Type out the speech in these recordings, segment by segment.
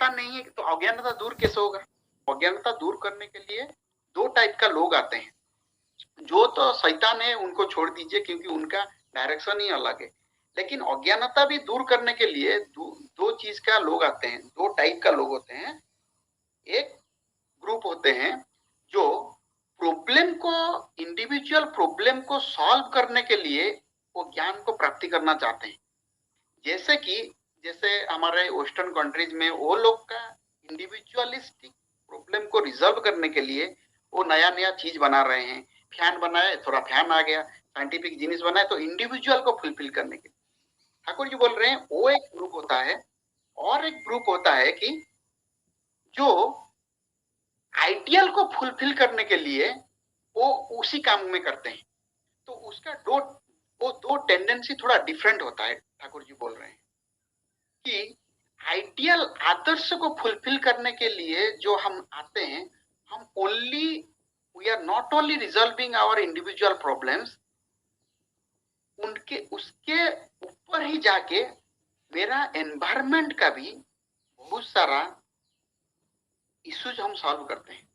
अज्ञानता नहीं है तो अज्ञानता दूर कैसे होगा? अज्ञानता दूर करने के लिए दो टाइप का लोग आते हैं। जो तो शैतान है उनको छोड़ दीजिए क्योंकि उनका डायरेक्शन ही अलग है। लेकिन अज्ञानता भी दूर करने के लिए दो चीज का लोग आते हैं, दो टाइप का लोग होते हैं। एक ग्रुप होते हैं जो प्रॉब्लम को, इंडिविजुअल प्रॉब्लम को सॉल्व करने के लिए वो ज्ञान को प्राप्ति करना चाहते हैं। जैसे हमारे वेस्टर्न कंट्रीज में वो लोग का इंडिविजुअलिस्टिक प्रॉब्लम को रिजॉल्व करने के लिए वो नया नया चीज बना रहे हैं। फैन बनाए, थोड़ा फैन आ गया, साइंटिफिक जिनिस बनाए, तो इंडिविजुअल को फुलफिल करने के लिए ठाकुर जी बोल रहे हैं वो एक ग्रुप होता है। और एक ग्रुप होता है कि जो आइडियल को फुलफिल करने के लिए वो उसी काम में करते हैं। तो उसका वो दो टेंडेंसी थोड़ा डिफरेंट होता है। ठाकुर जी बोल रहे हैं कि आइडियल आदर्श को फुलफिल करने के लिए जो हम आते हैं, हम we are not only resolving our individual problems, उसके ऊपर ही जाके मेरा एनवायरमेंट का भी बहुत सारा इश्यूज हम सॉल्व करते हैं।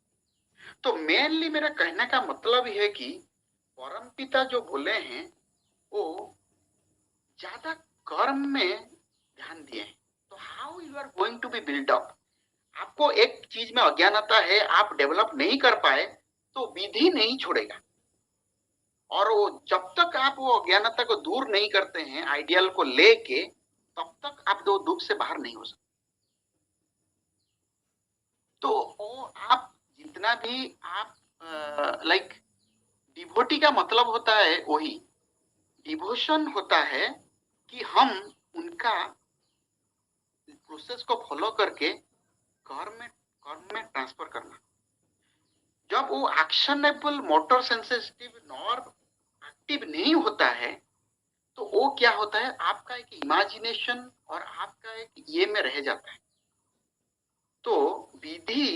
तो मेनली मेरा कहने का मतलब है कि परमपिता जो बोले हैं वो ज्यादा कर्म में ध्यान दिए हैं। तो how you are going to be build up? आपको एक चीज में अज्ञानता है, आप डेवलप नहीं कर पाए तो विधि नहीं छोड़ेगा। और वो जब तक आप वो अज्ञानता को दूर नहीं करते हैं आइडियल को लेके, तब तक आप दो दुख से बाहर नहीं हो सकते। तो वो आप जितना भी आप लाइक डिवोटी का मतलब होता है वही डिवोशन होता है कि हम उनका प्रोसेस को फॉलो करके कर्म में ट्रांसफर करना। जब वो actionable motor sensitive norm active नहीं होता है तो वो क्या होता है, आपका एक इमेजिनेशन और आपका एक ये में रह जाता है। तो विधि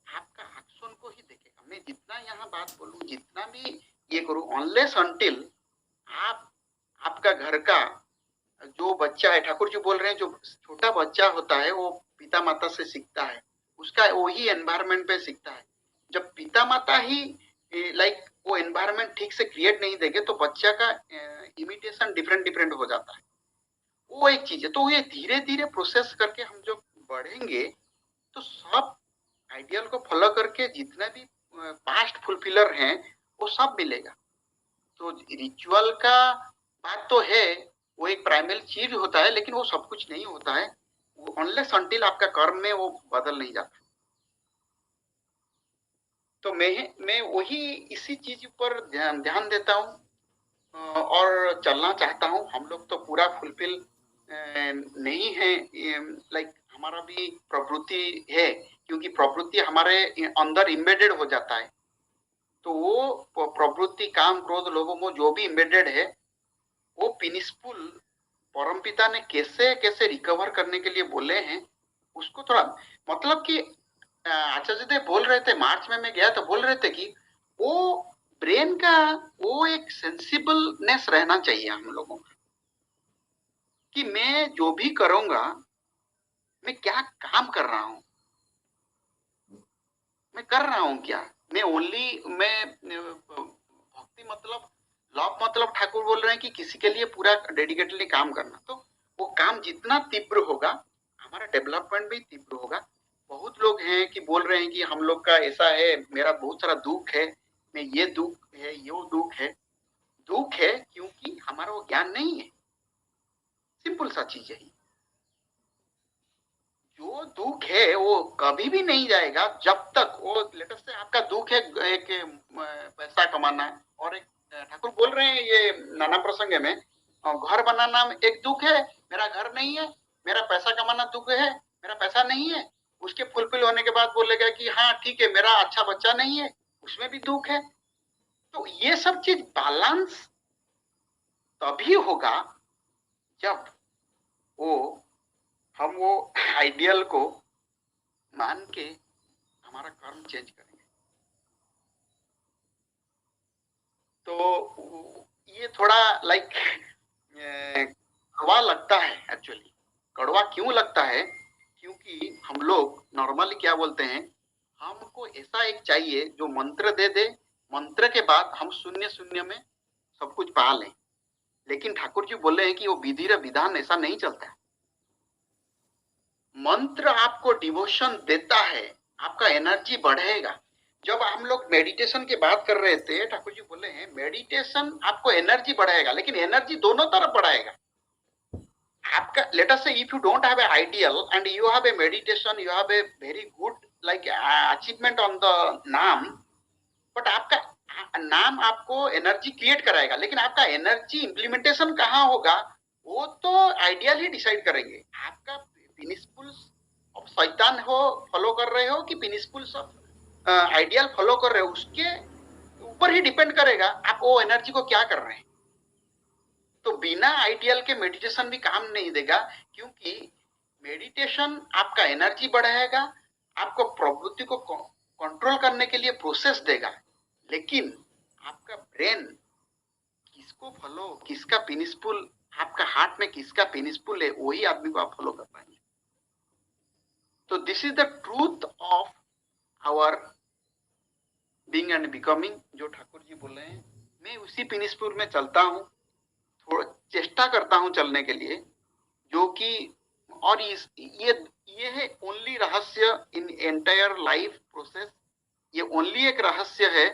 आपका एक्शन को ही देखेगा। मैं जितना यहाँ बात बोलूं, जितना भी ये करूं, अनलेस अनटिल आपका घर का जो बच्चा है, ठाकुर जी बोल रहे हैं जो छोटा बच्चा होता है वो पिता माता से सीखता है, उसका वही एनवायरमेंट पे सीखता है। जब पिता माता ही लाइक वो एनवायरमेंट ठीक से क्रिएट नहीं देंगे तो बच्चा का इमिटेशन डिफरेंट हो जाता है। वो एक चीज है। तो ये धीरे धीरे प्रोसेस करके हम जो बढ़ेंगे तो सब आइडियल को फॉलो करके जितने भी पास्ट फुलफिलर हैं वो सब मिलेगा। तो रिचुअल का बात तो है, वो एक प्राइमरी चीज होता है, लेकिन वो सब कुछ नहीं होता है। वो अनलेस अनटिल आपका कर्म में वो बदल नहीं जाता। तो मैं वही इसी चीज पर ध्यान देता हूँ और चलना चाहता हूँ। हम लोग तो पूरा फुलफिल नहीं है, लाइक हमारा भी प्रवृत्ति है, क्योंकि प्रवृत्ति हमारे अंदर इम्बेडेड हो जाता है। तो वो प्रवृत्ति, काम, क्रोध, लोभ, मोह जो भी इम्बेडेड है वो पीसफुल परमपिता ने कैसे कैसे रिकवर करने के लिए बोले हैं उसको थोड़ा, मतलब कि आचार्य देव बोल रहे थे, मार्च में मैं गया तो बोल रहे थे कि वो ब्रेन का वो एक सेंसिबलनेस रहना चाहिए हम लोगों का कि मैं जो भी करूंगा, मैं क्या काम कर रहा हूं, मैं कर रहा हूं क्या। मैं भक्ति मतलब लव मतलब ठाकुर बोल रहे हैं कि किसी के लिए पूरा डेडिकेटली काम करना। तो वो काम जितना तीव्र होगा हमारा डेवलपमेंट भी तीव्र होगा। बहुत लोग हैं कि बोल रहे हैं कि हम लोग का ऐसा है, मेरा बहुत सारा दुख है, मैं ये दुख है, ये दुख है। दुख है क्योंकि हमारा वो ज्ञान नहीं है। सिंपल सा चीज है। जो दुख है वो कभी भी नहीं जाएगा जब तक वो लेटेस्ट से आपका दुख है एक पैसा कमाना, और एक ठाकुर बोल रहे हैं ये नाना प्रसंग में, घर बनाना एक दुख है, मेरा घर नहीं है। मेरा पैसा कमाना दुख है, मेरा पैसा नहीं है। उसके फुलफिल होने के बाद बोलेगा कि हाँ ठीक है मेरा अच्छा बच्चा नहीं है, उसमें भी दुख है। तो ये सब चीज बैलेंस तभी होगा जब हम वो आइडियल को मान के हमारा कर्म चेंज करेंगे। तो ये थोड़ा लाइक कड़वा लगता है। एक्चुअली कड़वा क्यों लगता है? क्योंकि क्योंकि हम लोग नॉर्मली क्या बोलते हैं, हमको ऐसा एक चाहिए जो मंत्र दे दे, मंत्र के बाद हम शून्य शून्य में सब कुछ पा लें। लेकिन ठाकुर जी बोले हैं कि वो विधि विधान ऐसा नहीं चलता है। मंत्र आपको डिवोशन देता है, आपका एनर्जी बढ़ेगा। जब हम लोग मेडिटेशन की बात कर रहे थे, ठाकुर जी बोले हैं मेडिटेशन आपको एनर्जी बढ़ाएगा, लेकिन एनर्जी दोनों तरफ बढ़ाएगा। आपका लेट अस से if you don't have a ideal and you have a meditation, you have a very good like achievement on the नाम, बट आपका नाम आपको एनर्जी क्रिएट कराएगा, लेकिन आपका एनर्जी इंप्लीमेंटेशन कहाँ होगा वो तो आइडियल ही डिसाइड करेंगे। आपका प्रिंसिपल्स ऑफ शैतान हो फॉलो कर रहे हो कि प्रिंसिपल्स ऑफ आइडियल फॉलो कर रहे हो, उसके ऊपर ही डिपेंड करेगा आप वो एनर्जी को क्या कर रहे हैं। तो बिना आइडियल के मेडिटेशन भी काम नहीं देगा, क्योंकि मेडिटेशन आपका एनर्जी बढ़ाएगा, आपको प्रवृत्ति को कंट्रोल करने के लिए प्रोसेस देगा, लेकिन आपका ब्रेन किसको फॉलो, किसका प्रिंसिपल, आपका हार्ट में किसका प्रिंसिपल है, वही आदमी को आप फॉलो कर पाएंगे। तो this is the truth of our being and becoming, जो ठाकुर जी बोल रहे हैं। मैं उसी प्रिंसिपल में चलता हूँ, थोड़ा चेष्टा करता हूँ चलने के लिए, जो कि और ये है ओनली रहस्य इन एंटायर लाइफ प्रोसेस। ये ओनली एक रहस्य है,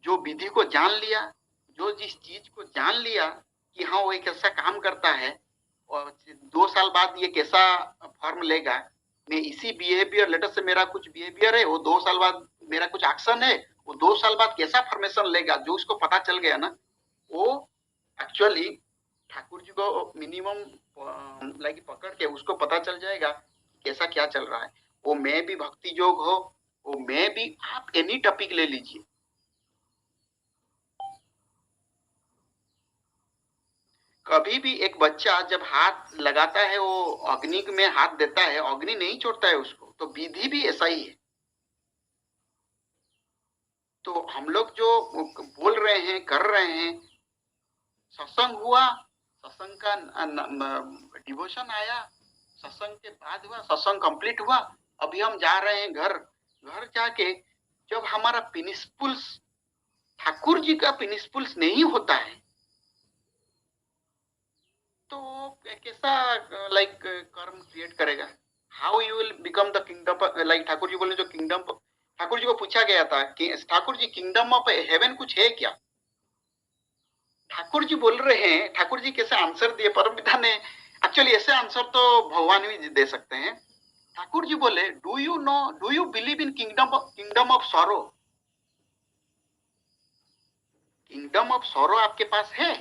जो विधि को जान लिया, जो जिस चीज को जान लिया कि हाँ वो एक ऐसा काम करता है और 2 साल बाद ये कैसा फॉर्म लेगा, मैं इसी बिहेवियर, लेटर से मेरा कुछ बिहेवियर है, वो 2 साल बाद मेरा कुछ एक्शन है, वो 2 साल बाद कैसा फॉर्मेशन लेगा, जो उसको पता चल गया ना, वो एक्चुअली ठाकुर जी को मिनिमम लाइक पकड़ के उसको पता चल जाएगा कैसा क्या चल रहा है। वो मैं भी भक्ति योग हो, वो मैं भी, आप एनी टॉपिक ले लीजिए। कभी भी एक बच्चा जब हाथ लगाता है, वो अग्नि में हाथ देता है, अग्नि नहीं छोड़ता है उसको, तो विधि भी ऐसा ही है। तो हम लोग जो बोल रहे हैं, कर रहे हैं, सत्संग हुआ, सत्संग का डिवोशन आया, सत्संग के बाद हुआ, सत्संग कंप्लीट हुआ, अभी हम जा रहे हैं घर। घर जाके जब हमारा प्रिंसिपल्स ठाकुर जी का प्रिंसिपल्स नहीं होता है, तो कैसा लाइक कर्म क्रिएट करेगा? How you will become the kingdom, like Thakur ji बोले जो किंगडम, ठाकुर जी को पूछा गया था कि Thakur ji kingdom of haven कुछ है क्या? ठाकुर जी बोल रहे हैं, ठाकुर जी कैसे आंसर दिए परमपिता ने, एक्चुअली ऐसे आंसर तो भगवान भी दे सकते हैं। ठाकुर जी बोले, do you know, do you believe in kingdom of sorrow? Kingdom of sorrow आपके पास है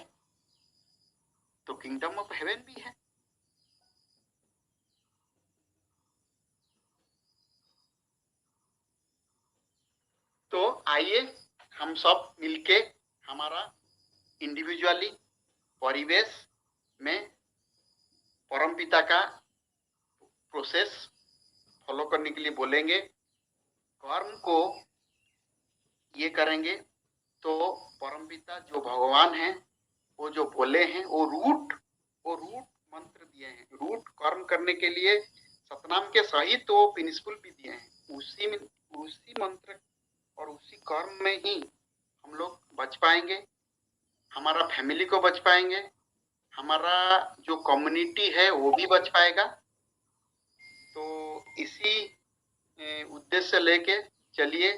तो किंगडम ऑफ हेवन भी है। तो आइए हम सब मिलके हमारा इंडिविजुअली परिवेश में परमपिता का प्रोसेस फॉलो करने के लिए बोलेंगे, कर्म को ये करेंगे तो परमपिता जो भगवान है, वो जो बोले हैं, वो रूट मंत्र दिए हैं, रूट कर्म करने के लिए सतनाम के सहित वो प्रिंसिपल भी दिए हैं। उसी मंत्र और उसी कर्म में ही हम लोग बच पाएंगे, हमारा फैमिली को बच पाएंगे, हमारा जो कम्युनिटी है वो भी बच पाएगा। तो इसी उद्देश्य लेके चलिए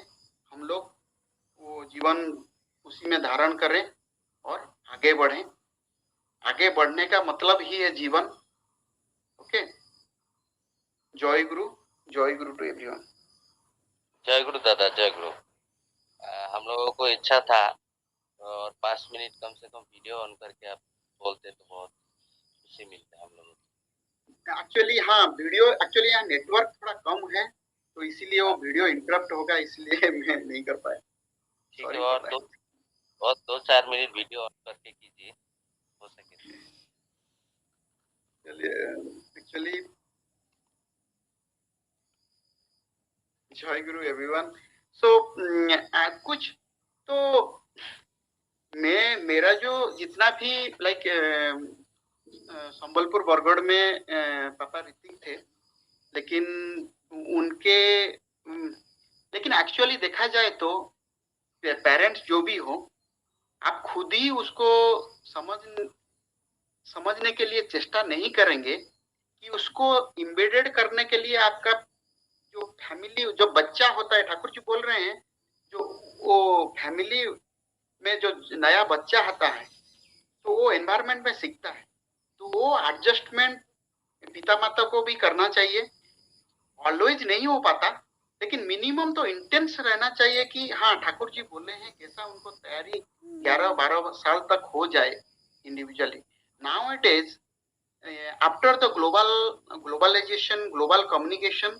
हम लोग वो जीवन उसी में धारण करें और आगे बढ़ें। आगे बढ़ने का मतलब ही है जीवन। ओके, जय गुरु टू एवरीवन। जय गुरु दादा, जय गुरु। हम लोगों को इच्छा था और 5 मिनट कम से कम वीडियो ऑन करके आप बोलते तो बहुत खुशी मिलता है हम लोगों को। एक्चुअली हाँ, वीडियो एक्चुअली यहाँ नेटवर्क थोड़ा कम है, तो इसीलिए वो वीडियो इंटरप्ट होगा, इसलिए मैं नहीं कर पाया। ठीक है, और 2-4 मिनट वीडियो ऑन करके कीजिए, हो सके। चलिए, एक्चुअली जय गुरु एवरीवन। सो कुछ तो मेरा जो जितना भी लाइक संबलपुर बरगढ़ में पापा ऋतिक थे, लेकिन उनके लेकिन एक्चुअली देखा जाए तो पेरेंट्स जो भी हो, आप खुद ही उसको समझ समझने के लिए चेष्टा नहीं करेंगे कि उसको इम्बेडेड करने के लिए आपका जो फैमिली, जो बच्चा होता है, ठाकुर जी बोल रहे हैं, जो वो फैमिली में जो नया बच्चा आता है तो वो एनवायरनमेंट में सीखता है, तो वो एडजस्टमेंट पिता माता को भी करना चाहिए। ऑलवेज नहीं हो पाता, लेकिन मिनिमम तो इंटेंस रहना चाहिए कि हाँ ठाकुर जी बोले हैं, कैसा उनको तैयारी 11-12 साल तक हो जाए individually. Now it is after the globalization, global communication,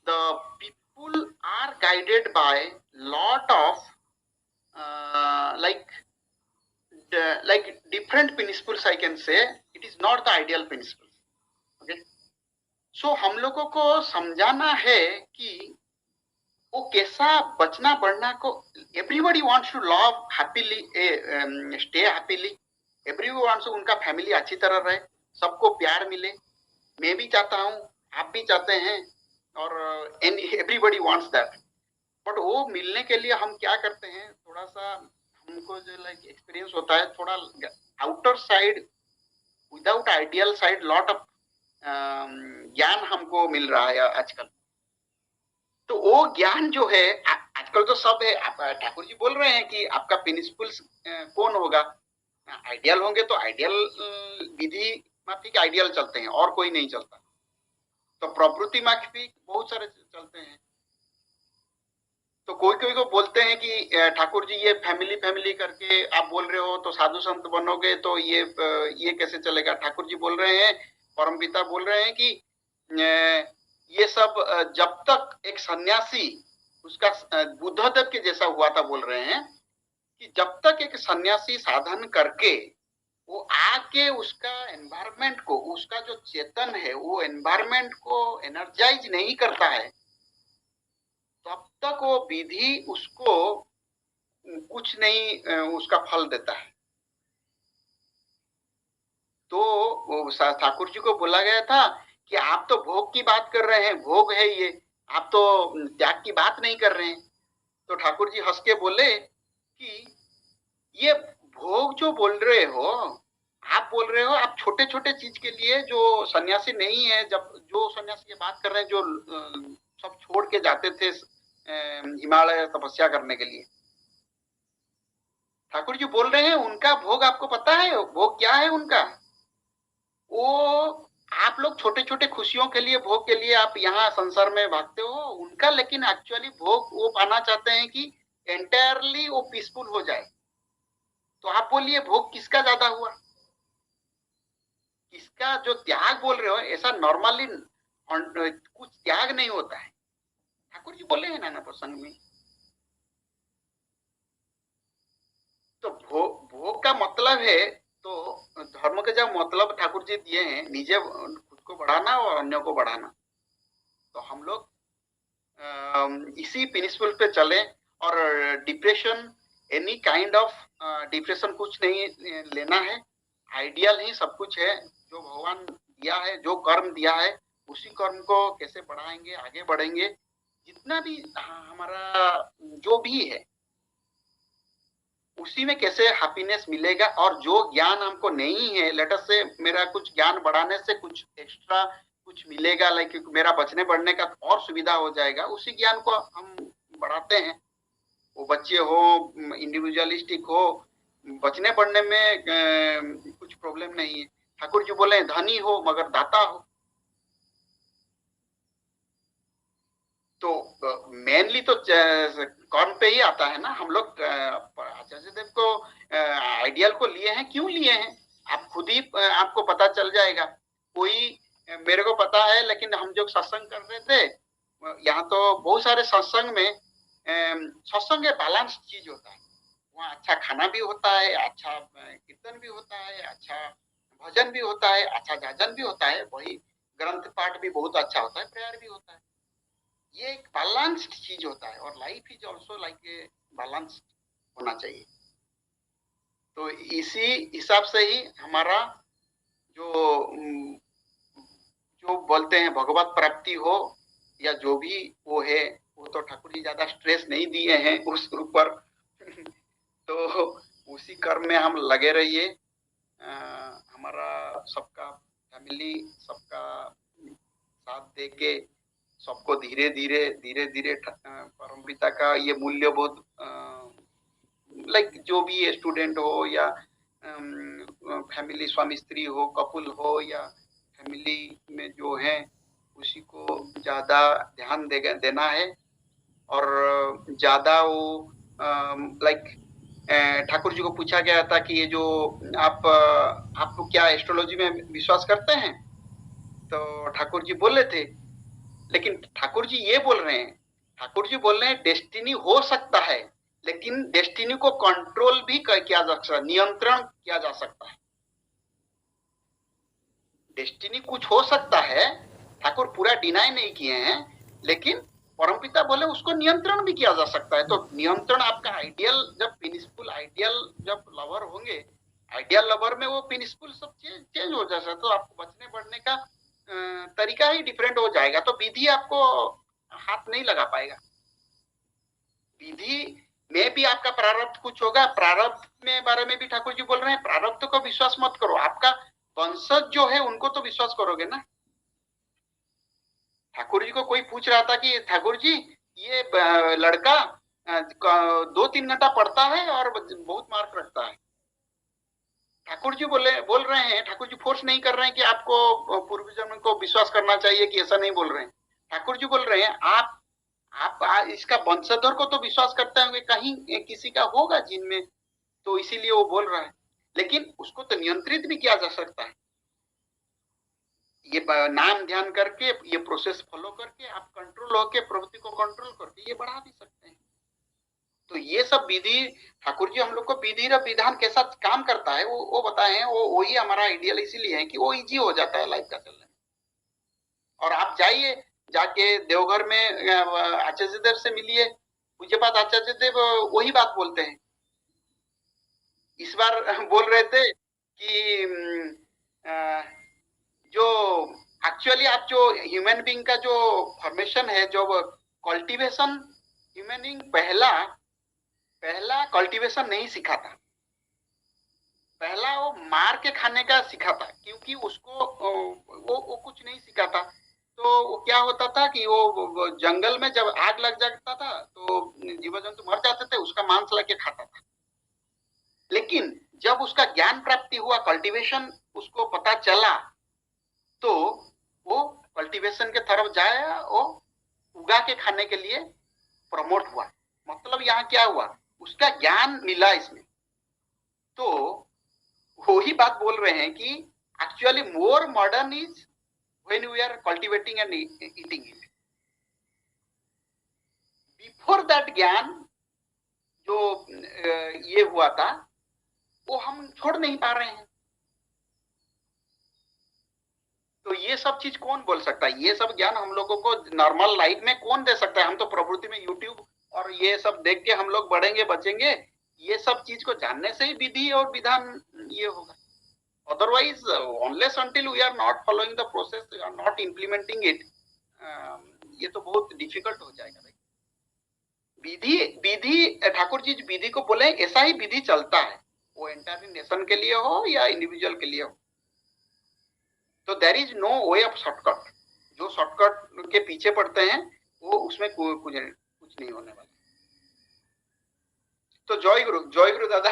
the people are guided by lot of like different principles, I can say. It is not the ideal principles. Okay, so हम लोगों को समझाना है कि वो कैसा बचना बढ़ना को। Everybody wants to love happily, stay happily, everybody wants उनका फैमिली अच्छी तरह रहे, सबको प्यार मिले। मैं भी चाहता हूँ, आप भी चाहते हैं, और एवरीबडी वांट्स दैट। बट वो मिलने के लिए हम क्या करते हैं, थोड़ा सा हमको जो लाइक एक्सपीरियंस होता है, थोड़ा outer side without ideal side lot of ज्ञान हमको मिल रहा है आजकल। तो वो ज्ञान जो है आजकल तो सब है। आप ठाकुर जी बोल रहे हैं कि आपका प्रिंसिपल्स कौन होगा, आइडियल होंगे तो आइडियल विधि माफिक आइडियल चलते हैं, और कोई नहीं चलता। तो प्रकृति माफिक बहुत सारे चलते हैं। तो कोई कोई को बोलते हैं कि ठाकुर जी ये फैमिली फैमिली करके आप बोल रहे हो तो साधु संत बनोगे, तो ये कैसे चलेगा। ठाकुर जी बोल रहे हैं, परमपिता बोल रहे हैं कि ये सब जब तक एक सन्यासी उसका बुद्धदेव के जैसा हुआ था, बोल रहे हैं कि जब तक एक सन्यासी साधन करके वो आके उसका एनवायरनमेंट को, उसका जो चेतन है वो एनवायरनमेंट को एनर्जाइज नहीं करता है, तब तक वो विधि उसको कुछ नहीं उसका फल देता है। तो ठाकुर जी को बोला गया था कि आप तो भोग की बात कर रहे हैं, भोग है ये, आप तो त्याग की बात नहीं कर रहे हैं। तो ठाकुर जी हंस के बोले कि ये भोग जो बोल रहे हो, आप बोल रहे हो आप छोटे छोटे चीज के लिए, जो सन्यासी नहीं है, जब जो सन्यासी की बात कर रहे हैं, जो सब छोड़ के जाते थे हिमालय तपस्या करने के लिए, ठाकुर जी बोल रहे हैं उनका भोग आपको पता है भोग क्या है उनका। वो आप लोग छोटे छोटे खुशियों के लिए, भोग के लिए आप यहाँ संसार में भागते हो, उनका लेकिन एक्चुअली भोग वो पाना चाहते हैं कि एंटायरली वो पीसफुल हो जाए। तो आप बोलिए भोग किसका ज्यादा हुआ, किसका जो त्याग बोल रहे हो। ऐसा नॉर्मली कुछ त्याग नहीं होता है, ठाकुर जी बोले हैं नाना प्रसंग में। तो भोग का मतलब है, तो धर्म के जब मतलब ठाकुर जी दिए हैं, निजे खुद को बढ़ाना और अन्यों को बढ़ाना। तो हम लोग इसी प्रिंसिपल पे चले। और depression, any kind of depression कुछ नहीं लेना है, आइडियल ही सब कुछ है। जो भगवान दिया है, जो कर्म दिया है, उसी कर्म को कैसे बढ़ाएंगे, आगे बढ़ेंगे, जितना भी हमारा जो भी है उसी में कैसे हैप्पीनेस मिलेगा। और जो ज्ञान हमको नहीं है, लेटर से मेरा कुछ ज्ञान बढ़ाने से कुछ एक्स्ट्रा कुछ मिलेगा, लाइक मेरा बचने बढ़ने का और सुविधा हो जाएगा, उसी ज्ञान को हम बढ़ाते हैं। वो बच्चे हो, इंडिविजुअलिस्टिक हो, बचने बढ़ने में कुछ प्रॉब्लम नहीं है। ठाकुर जी बोले धनी हो मगर दाता हो। तो मेनली तो कर्म पे ही आता है ना। हम लोग आचार्य देव को आइडियल को लिए हैं, क्यों लिए हैं आप खुद ही आपको पता चल जाएगा। कोई मेरे को पता है, लेकिन हम जो सत्संग कर रहे थे यहाँ, तो बहुत सारे सत्संग में सत्संग बैलेंस चीज होता है। वहाँ अच्छा खाना भी होता है, अच्छा कीर्तन भी होता है, अच्छा भजन भी होता है, अच्छा जाजन भी होता है, वही ग्रंथ पाठ भी बहुत अच्छा होता है, प्रेयर भी होता है। ये एक बैलेंस्ड चीज होता है, और life is also like a balanced होना चाहिए। तो इसी हिसाब से ही हमारा जो जो बोलते हैं भगवत प्राप्ति हो या जो भी वो है, वो तो ठाकुर जी ज्यादा स्ट्रेस नहीं दिए हैं उस ऊपर। तो उसी कर्म में हम लगे रहिए। हमारा सबका फैमिली सबका साथ दे के सबको धीरे धीरे परम पिता का ये मूल्य बोध, लाइक जो भी स्टूडेंट हो या फैमिली स्वामी स्त्री हो, कपुल हो या फैमिली में जो है, उसी को ज्यादा ध्यान देना है। और ज्यादा वो लाइक ठाकुर जी को पूछा गया था कि ये जो आप क्या एस्ट्रोलॉजी में विश्वास करते हैं? तो ठाकुर जी बोले थे, लेकिन ठाकुर जी ये बोल रहे हैं, ठाकुर जी बोल रहे हैं डेस्टिनी हो सकता है, लेकिन डेस्टिनी को कंट्रोल भी किया जा सकता है, नियंत्रण किया जा सकता है। डेस्टिनी कुछ हो सकता है, ठाकुर पूरा डिनाई नहीं किए हैं, लेकिन परमपिता बोले उसको नियंत्रण भी किया जा सकता है। तो नियंत्रण आपका आइडियल, जब पीसफुल आइडियल जब लवर होंगे, आइडियल लवर में वो पीसफुल सब चेंज हो जाता है, तो आपको बचने बढ़ने का तरीका ही डिफरेंट हो जाएगा। तो विधि आपको हाथ नहीं लगा पाएगा। विधि में भी आपका प्रारब्ध कुछ होगा, प्रारब्ध में बारे में भी ठाकुर जी बोल रहे हैं, प्रारब्ध को विश्वास मत करो, आपका वंशज जो है उनको तो विश्वास करोगे ना। ठाकुर जी को कोई पूछ रहा था कि ठाकुर जी ये लड़का 2-3 घंटा पढ़ता है और बहुत मार्क रखता है। ठाकुर जी बोल रहे हैं, ठाकुर जी फोर्स नहीं कर रहे हैं कि आपको पूर्व जन्म को विश्वास करना चाहिए, कि ऐसा नहीं बोल रहे हैं। ठाकुर जी बोल रहे हैं आप इसका वंशधर को तो विश्वास करते होंगे, कहीं किसी का होगा जिनमें, तो इसीलिए वो बोल रहा है। लेकिन उसको तो नियंत्रित भी किया जा सकता है। ये नाम ध्यान करके, ये प्रोसेस फॉलो करके आप कंट्रोल होके प्रवृत्ति को कंट्रोल करके ये बढ़ा भी सकते हैं। तो ये सब विधि ठाकुर जी हम लोग को विधि और विधान कैसा काम करता है वो बताए हैं। वो वही हमारा आइडियल इसीलिए है कि वो इजी हो जाता है लाइफ का चलने। और आप जाइए, जाके देवघर में आचार्य देव से मिलिए, पूज्यपाद आचार्य देव वही बात बोलते हैं। इस बार बोल रहे थे कि जो एक्चुअली आप जो ह्यूमन बीइंग का जो फॉर्मेशन है, जो कल्टीवेशन, ह्यूमन बीइंग पहला कल्टीवेशन नहीं सीखा था, पहला वो मार के खाने का सीखा था, क्योंकि उसको वो कुछ नहीं सीखा था। तो वो क्या होता था कि वो जंगल में जब आग लग जाता था तो जीव जंतु मर जाते थे, उसका मांस लेके खाता था। लेकिन जब उसका ज्ञान प्राप्ति हुआ, कल्टीवेशन उसको पता चला, तो वो कल्टीवेशन के तरफ जाया, वो उगा के खाने के लिए प्रमोट हुआ। मतलब यहाँ क्या हुआ, उसका ज्ञान मिला इसमें। तो वो ही बात बोल रहे हैं कि actually more modern is when we are cultivating and eating it. Before that ज्ञान जो ये हुआ था, वो हम छोड़ नहीं पा रहे हैं। तो ये सब चीज कौन बोल सकता है? ये सब ज्ञान हम लोगों को नॉर्मल लाइफ में कौन दे सकता है? हम तो प्रवृत्ति में यूट्यूब और ये सब देख के हम लोग बढ़ेंगे, बचेंगे। ये सब चीज को जानने से ही विधि और विधान ये होगा। Otherwise unless until we are not following the process, we are not implementing it, ये तो बहुत डिफिकल्ट हो जाएगा। विधि ठाकुर जी विधि को बोले, ऐसा ही विधि चलता है, वो एंटायर नेशन के लिए हो या इंडिविजुअल के लिए हो। तो there is no way of shortcut. जो शॉर्टकट के पीछे पड़ते हैं वो उसमें कुछ नहीं होने वाला। तो जय गुरु दादा।